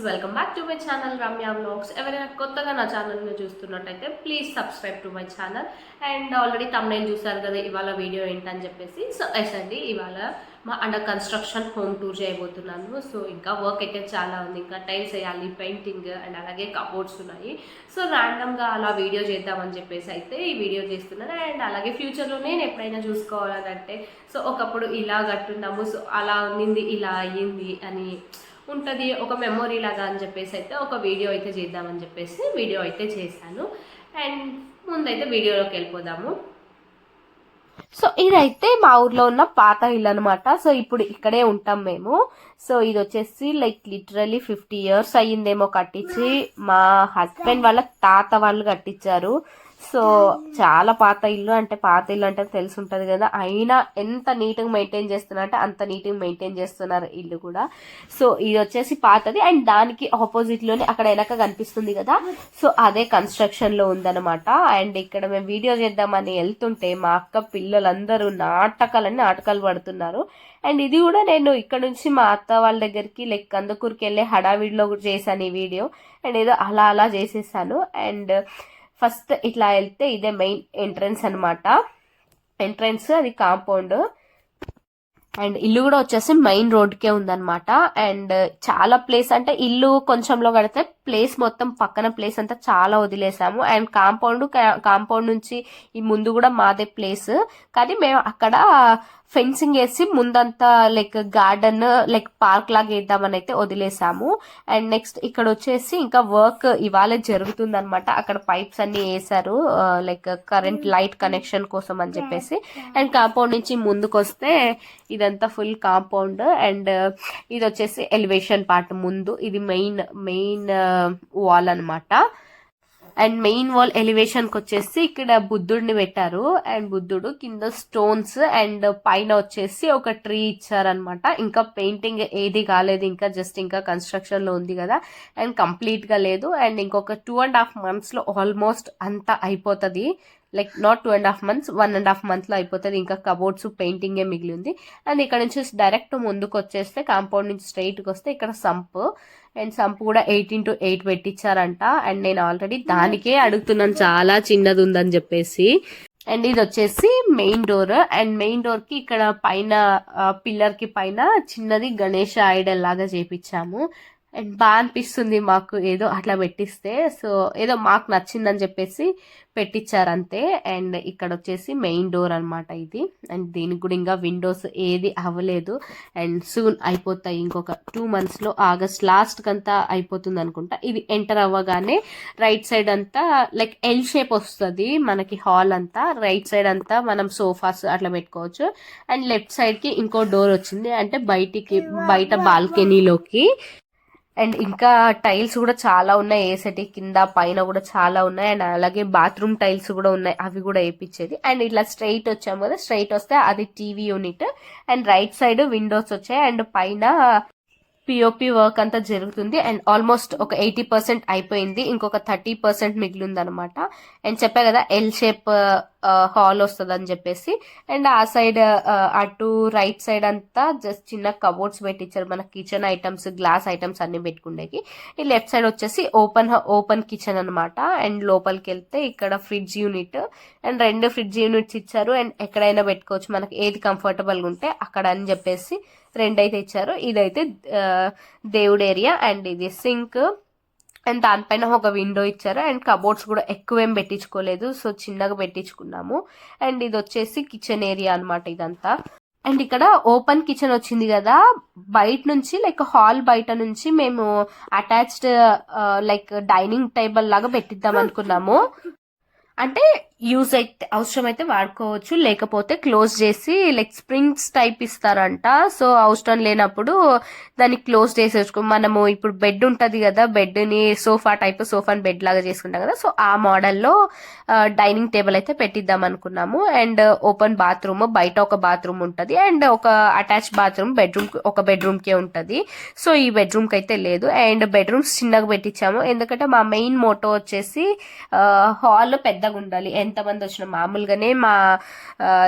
Welcome back to my channel Ramya vlogs. ఎవరైనా కొత్తగా నా ఛానల్ని చూస్తున్నట్టయితే please subscribe to my channel. And already thumbnail చూసారు కదా ఇవాళ వీడియో ఏంటని చెప్పేసి. సో ఎస్ అండి, ఇవాళ మా అండర్ కన్స్ట్రక్షన్ హోమ్ టూర్ చేయబోతున్నాను. సో ఇంకా వర్క్ అయితే చాలా ఉంది, ఇంకా టైల్స్ వేయాలి, పెయింటింగ్ అండ్ అలాగే కబోర్డ్స్ ఉన్నాయి. సో ర్యాండమ్గా అలా వీడియో చేద్దామని చెప్పేసి అయితే ఈ వీడియో చేస్తున్నాను. అండ్ అలాగే ఫ్యూచర్లో నేను ఎప్పుడైనా చూసుకోవాలంటే సో ఒకప్పుడు ఇలా కట్టున్నాము, సో అలా ఉన్నింది, ఇలా అయ్యింది అని ఉంటుంది ఒక మెమొరీ లాగా అని చెప్పేసి అయితే ఒక వీడియో అయితే చేద్దామని చెప్పేసి వీడియో అయితే చేశాను. అండ్ ముందైతే వీడియోలోకి వెళ్ళిపోదాము. సో ఇదైతే మా ఊర్లో ఉన్న పాత ఇల్లు అనమాట. సో ఇప్పుడు ఇక్కడే ఉంటాం మేము. సో ఇది వచ్చేసి లైక్ లిటరలీ 50 years అయ్యిందేమో కట్టించి. మా హస్బెండ్ వాళ్ళ తాత వాళ్ళు కట్టించారు. సో చాలా పాత ఇల్లు అంటే తెలిసి ఉంటుంది కదా. అయినా ఎంత నీట్గా మెయింటైన్ చేస్తున్నారు అంటే అంత నీట్గా మెయింటైన్ చేస్తున్నారు ఇల్లు కూడా. సో ఇది వచ్చేసి పాతది. అండ్ దానికి ఆపోజిట్ లోనే అక్కడ వెనక కనిపిస్తుంది కదా, సో అదే కన్స్ట్రక్షన్ లో ఉందన్నమాట. అండ్ ఇక్కడ మేము వీడియో చేద్దామని వెళ్తుంటే మా అక్క పిల్లలందరూ నాటకాలు పడుతున్నారు. అండ్ ఇది కూడా నేను ఇక్కడ నుంచి మా అత్త వాళ్ళ దగ్గరికి లైక్ కందుకూరుకి వెళ్ళే హడావిడిలో కూడా చేశాను ఈ వీడియో. అండ్ ఏదో అలా చేసేసాను. అండ్ ఫస్ట్ ఇట్లా వెళ్తే ఇదే మెయిన్ ఎంట్రన్స్ అనమాట. ఎంట్రన్స్ అది కాంపౌండ్. అండ్ ఇల్లు కూడా వచ్చేసి మెయిన్ రోడ్కే ఉందన్నమాట. అండ్ చాలా ప్లేస్ అంటే ఇల్లు కొంచెంలో కడితే ప్లేస్ మొత్తం పక్కన ప్లేస్ అంతా చాలా వదిలేసాము. అండ్ కాంపౌండ్ నుంచి ఈ ముందు కూడా మాదే ప్లేస్, కానీ మేము అక్కడ ఫెన్సింగ్ వేసి ముందంతా లైక్ గార్డెన్ లైక్ పార్క్ లాగా వేద్దామని అయితే వదిలేసాము. అండ్ నెక్స్ట్ ఇక్కడ వచ్చేసి ఇంకా వర్క్ ఇవాళ జరుగుతుంది అనమాట. అక్కడ పైప్స్ అన్ని వేసారు లైక్ కరెంట్ లైట్ కనెక్షన్ కోసం అని చెప్పేసి. అండ్ కాంపౌండ్ నుంచి ముందుకు వస్తే ఇదంతా ఫుల్ కాంపౌండ్. అండ్ ఇది వచ్చేసి ఎలివేషన్ పార్ట్ ముందు. ఇది మెయిన్ వాల్ అనమాట. అండ్ మెయిన్ వాల్ ఎలివేషన్ కి వచ్చేసి ఇక్కడ బుద్ధుడిని పెట్టారు. అండ్ బుద్ధుడు కింద స్టోన్స్ అండ్ పైన వచ్చేసి ఒక ట్రీ ఇచ్చారనమాట. ఇంకా పెయింటింగ్ ఏది కాలేదు, ఇంకా జస్ట్ ఇంకా కన్స్ట్రక్షన్ లో ఉంది కదా, అండ్ కంప్లీట్ గా లేదు. అండ్ ఇంకొక 2.5 months లో ఆల్మోస్ట్ అంతా అయిపోతుంది. లైక్ నాట్ 2.5 months, 1.5 months లో అయిపోతుంది. ఇంకా కబోర్డ్స్ పెయింటింగే మిగిలి ఉంది. అండ్ ఇక్కడ నుంచి డైరెక్ట్ ముందుకు వచ్చేస్తే కాంపౌండ్ నుంచి స్ట్రైట్ గా వస్తే ఇక్కడ సంప్. అండ్ సంప్ కూడా 18x8 పెట్టించారంట. అండ్ నేను ఆల్రెడీ దానికే అడుగుతున్నాను చాలా చిన్నది ఉందని చెప్పేసి. అండ్ ఇది వచ్చేసి main door. And main door కి ఇక్కడ పైన పిల్లర్ కి పైన చిన్నది గణేష ఐడల్ లాగా చేపించాము. అండ్ బాగా అనిపిస్తుంది మాకు ఏదో అట్లా పెట్టిస్తే. సో ఏదో మాకు నచ్చిందని చెప్పేసి పెట్టించారంతే. అండ్ ఇక్కడ వచ్చేసి మెయిన్ డోర్ అనమాట ఇది. అండ్ దీనికి కూడా ఇంకా విండోస్ ఏది అవ్వలేదు. అండ్ సూన్ అయిపోతాయి, ఇంకొక 2 months లో ఆగస్ట్ లాస్ట్ కంతా అయిపోతుంది అనుకుంటా. ఇది ఎంటర్ అవ్వగానే రైట్ సైడ్ అంతా లైక్ ఎల్ షేప్ వస్తుంది మనకి. హాల్ అంతా రైట్ సైడ్ అంతా మనం సోఫాస్ అట్లా పెట్టుకోవచ్చు. అండ్ లెఫ్ట్ సైడ్ కి ఇంకో డోర్ వచ్చింది, అంటే బయట బాల్కనీలోకి. అండ్ ఇంకా టైల్స్ కూడా చాలా ఉన్నాయి వేసేటి, కింద పైన కూడా చాలా ఉన్నాయి. అండ్ అలాగే బాత్రూమ్ టైల్స్ కూడా ఉన్నాయి, అవి కూడా వేయించేది. అండ్ ఇట్లా స్ట్రైట్ వచ్చాము కదా, స్ట్రైట్ వస్తే అది TV unit. And right side Windows వచ్చాయి. అండ్ పైన పిఓపి వర్క్ అంతా జరుగుతుంది. అండ్ ఆల్మోస్ట్ ఒక 80% అయిపోయింది, ఇంకొక 30% మిగిలింది అనమాట. అండ్ చెప్పా కదా ఎల్ షేప్ హాల్ వస్తుంది అని చెప్పేసి. అండ్ ఆ సైడ్ అటు రైట్ సైడ్ అంతా జస్ట్ చిన్న కబోర్డ్స్ పెట్టించారు, మన కిచెన్ ఐటమ్స్, గ్లాస్ ఐటమ్స్ అన్ని పెట్టుకునేకి. ఈ లెఫ్ట్ సైడ్ వచ్చేసి ఓపెన్ కిచెన్ అనమాట. అండ్ లోపలికి వెళ్తే ఇక్కడ fridge unit. And 2 fridge units ఇచ్చారు. అండ్ ఎక్కడైనా పెట్టుకోవచ్చు మనకి ఏది కంఫర్టబుల్ గా ఉంటే అక్కడ అని చెప్పేసి 2 అయితే ఇచ్చారు. ఇదైతే దేవుడు ఏరియా. అండ్ ఇది సింక్. అండ్ దానిపైన ఒక విండో ఇచ్చారు. అండ్ కబోర్డ్స్ కూడా ఎక్కువేం పెట్టించుకోలేదు, సో చిన్నగా పెట్టించుకున్నాము. అండ్ ఇది వచ్చేసి కిచెన్ ఏరియా అనమాట ఇదంతా. అండ్ ఇక్కడ ఓపెన్ కిచెన్ వచ్చింది కదా, బయట నుంచి లైక్ హాల్ బయట నుంచి మేము అటాచ్డ్ లైక్ డైనింగ్ టేబుల్ లాగా పెట్టిద్దాం అనుకున్నాము. అంటే యూజ్ అయితే అవసరం అయితే వాడుకోవచ్చు, లేకపోతే క్లోజ్ చేసి లైక్ స్ప్రింగ్స్ టైప్ ఇస్తారంట. సో అవసరం లేనప్పుడు దాన్ని క్లోజ్ చేసేసుకో. మనము ఇప్పుడు బెడ్ ఉంటది కదా, బెడ్ ని సోఫాని బెడ్ లాగా చేసుకుంటాం కదా, సో ఆ మోడల్లో డైనింగ్ టేబుల్ అయితే పెట్టిద్దాం అనుకున్నాము. అండ్ ఓపెన్ బాత్రూమ్, బయట ఒక బాత్రూమ్ ఉంటది. అండ్ ఒక అటాచ్ బాత్రూమ్ ఒక బెడ్రూమ్ కే ఉంటది. సో ఈ బెడ్రూమ్ కి అయితే లేదు. అండ్ బెడ్రూమ్స్ చిన్నగా పెట్టించాము, ఎందుకంటే మా మెయిన్ మోటో వచ్చేసి హాల్ పెద్దగా ఉండాలి. ఎంతమంది వచ్చినా మామూలుగానే మా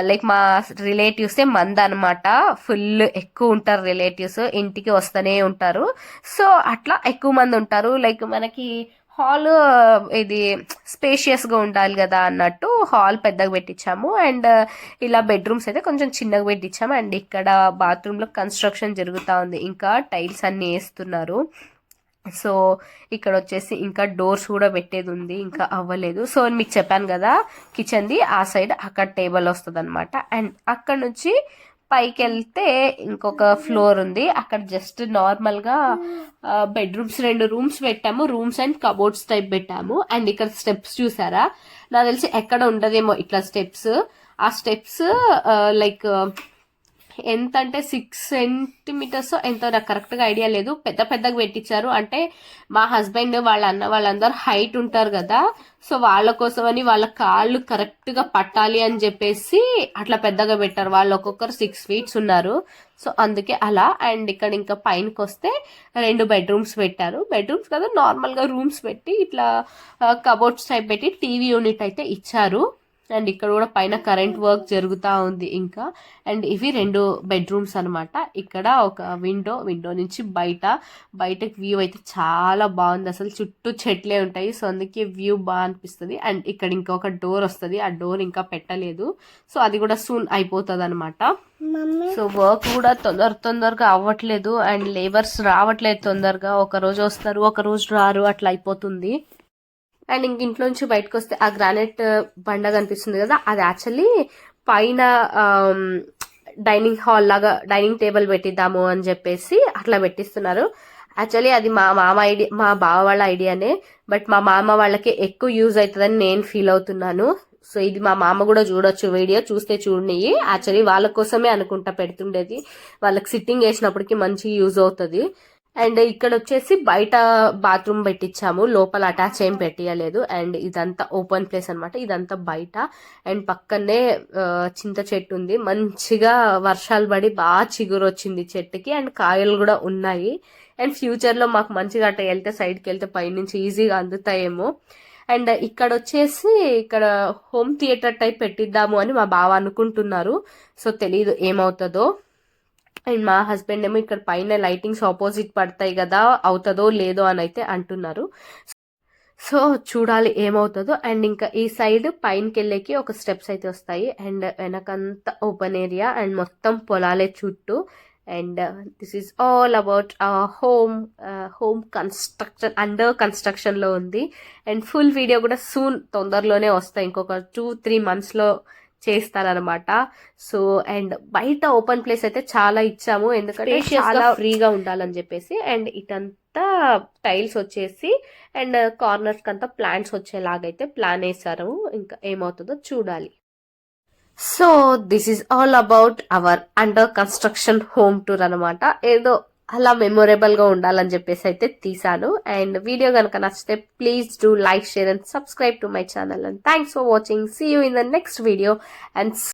లైక్ మా రిలేటివ్సే మంది అనమాట. ఫుల్ ఎక్కువ ఉంటారు రిలేటివ్స్, ఇంటికి వస్తూనే ఉంటారు. సో అట్లా ఎక్కువ మంది ఉంటారు. లైక్ మనకి హాల్ ఇది స్పేషియస్గా ఉండాలి కదా అన్నట్టు హాల్ పెద్దగా పెట్టించాము. అండ్ ఇలా బెడ్రూమ్స్ అయితే కొంచెం చిన్నగా పెట్టించాము. అండ్ ఇక్కడ బాత్రూంలో కన్స్ట్రక్షన్ జరుగుతూ ఉంది, ఇంకా టైల్స్ అన్నీ వేస్తున్నారు. సో ఇక్కడ వచ్చేసి ఇంకా డోర్స్ కూడా పెట్టేది ఉంది, ఇంకా అవ్వలేదు. సో మీకు చెప్పాను కదా కిచెన్ది ఆ సైడ్ అక్కడ టేబుల్ వస్తుంది అనమాట. అండ్ అక్కడ నుంచి పైకి వెళ్తే ఇంకొక ఫ్లోర్ ఉంది, అక్కడ జస్ట్ నార్మల్గా బెడ్రూమ్స్ 2 రూమ్స్ పెట్టాము, రూమ్స్ అండ్ కబోర్డ్స్ టైప్ పెట్టాము. అండ్ ఇక్కడ స్టెప్స్ చూసారా, నాకు తెలిసి ఎక్కడ ఉండదేమో ఇట్లా స్టెప్స్. ఆ స్టెప్స్ లైక్ ఎంత అంటే 6 సెంటీమీటర్స్ ఎంతో నాకు కరెక్ట్గా ఐడియా లేదు, పెద్ద పెద్దగా పెట్టించారు. అంటే మా హస్బెండ్ వాళ్ళ అన్న వాళ్ళందరూ హైట్ ఉంటారు కదా, సో వాళ్ళ కోసమని వాళ్ళ కాళ్ళు కరెక్ట్గా పట్టాలి అని చెప్పేసి అట్లా పెద్దగా పెట్టారు. వాళ్ళు ఒక్కొక్కరు 6 ఫీట్స్ ఉన్నారు, సో అందుకే అలా. అండ్ ఇక్కడ ఇంకా పైనకి వస్తే 2 బెడ్రూమ్స్ పెట్టారు. బెడ్రూమ్స్ కదా నార్మల్గా రూమ్స్ పెట్టి ఇట్లా కబోర్డ్స్ టైప్ పెట్టి టీవీ యూనిట్ అయితే ఇచ్చారు. అండ్ ఇక్కడ కూడా పైన కరెంట్ వర్క్ జరుగుతూ ఉంది ఇంకా. అండ్ ఇవి 2 బెడ్రూమ్స్ అనమాట. ఇక్కడ ఒక విండో నుంచి బయటకు వ్యూ అయితే చాలా బాగుంది, అసలు చుట్టూ చెట్లే ఉంటాయి, సో అందుకే వ్యూ బాగా అనిపిస్తుంది. అండ్ ఇక్కడ ఇంకొక డోర్ వస్తుంది, ఆ డోర్ ఇంకా పెట్టలేదు, సో అది కూడా సూన్ అయిపోతుంది అనమాట. సో వర్క్ కూడా తొందరగా అవ్వట్లేదు, అండ్ లేబర్స్ రావట్లేదు తొందరగా, ఒక రోజు వస్తారు ఒక రోజు రారు, అట్లా అయిపోతుంది. అండ్ ఇంక ఇంట్లో నుంచి బయటకు వస్తే ఆ గ్రానైట్ బండ కనిపిస్తుంది కదా, అది యాక్చువల్లీ పైన డైనింగ్ హాల్ లాగా డైనింగ్ టేబుల్ పెట్టిద్దాము అని చెప్పేసి అట్లా పెట్టిస్తున్నారు. యాక్చువల్లీ అది మా మామ ఐడియా, మా బావ వాళ్ళ ఐడియానే, బట్ మా మామ వాళ్ళకి ఎక్కువ యూజ్ అవుతుందని నేను ఫీల్ అవుతున్నాను. సో ఇది మా మామ కూడా చూడొచ్చు, వీడియో చూస్తే చూడని. యాక్చువల్లీ వాళ్ళ కోసమే అనుకుంటా పెడుతుండేది, వాళ్ళకి సిట్టింగ్ వేసినప్పటికీ మంచి యూజ్ అవుతుంది. అండ్ ఇక్కడ వచ్చేసి బయట బాత్రూమ్ పెట్టించాము, లోపల అటాచ్ ఏం పెట్టియలేదు. అండ్ ఇదంతా ఓపెన్ ప్లేస్ అనమాట, ఇదంతా బయట. అండ్ పక్కనే చింత చెట్టు ఉంది, మంచిగా వర్షాలు పడి బాగా చిగురు వచ్చింది చెట్టుకి, అండ్ కాయలు కూడా ఉన్నాయి. అండ్ ఫ్యూచర్లో మాకు మంచిగా అట్లా వెళ్తే సైడ్కి వెళ్తే పైనుంచి ఈజీగా అందుతాయేమో. అండ్ ఇక్కడ వచ్చేసి ఇక్కడ హోమ్ థియేటర్ టైప్ పెట్టిద్దాము అని మా బావ అనుకుంటున్నారు, సో తెలీదు ఏమవుతుందో. అండ్ మా హస్బెండ్ ఏమో ఇక్కడ పైన లైటింగ్స్ ఆపోజిట్ పడతాయి కదా, అవుతుందో లేదో అని అయితే అంటున్నారు. సో చూడాలి ఏమవుతుందో. అండ్ ఇంకా ఈ సైడ్ పైనకి వెళ్ళేకి ఒక స్టెప్స్ అయితే వస్తాయి, అండ్ వెనకంతా ఓపెన్ ఏరియా, అండ్ మొత్తం పొలాలే చుట్టూ. And this is all about home construction, under కన్స్ట్రక్షన్లో ఉంది. అండ్ ఫుల్ వీడియో కూడా సూన్ తొందరలోనే వస్తాయి, ఇంకొక 2-3 monthsలో చేస్తారనమాట. సో అండ్ బయట ఓపెన్ ప్లేస్ అయితే చాలా ఇచ్చాము, ఎందుకంటే చాలా ఫ్రీగా ఉండాలని చెప్పేసి. అండ్ ఇటంతా టైల్స్ వచ్చేసి అండ్ కార్నర్స్ కంతా ప్లాంట్స్ వచ్చేలాగైతే ప్లాన్ వేసారు, ఇంకా ఏమవుతుందో చూడాలి. So this is all about our under construction home tour అనమాట. ఏదో అలా మెమొరబుల్ గా ఉండాలని చెప్పేసి అయితే తీసాను. అండ్ వీడియో కనుక నచ్చితే please do like, share and subscribe to my channel. And thanks for watching. See you in the next video. And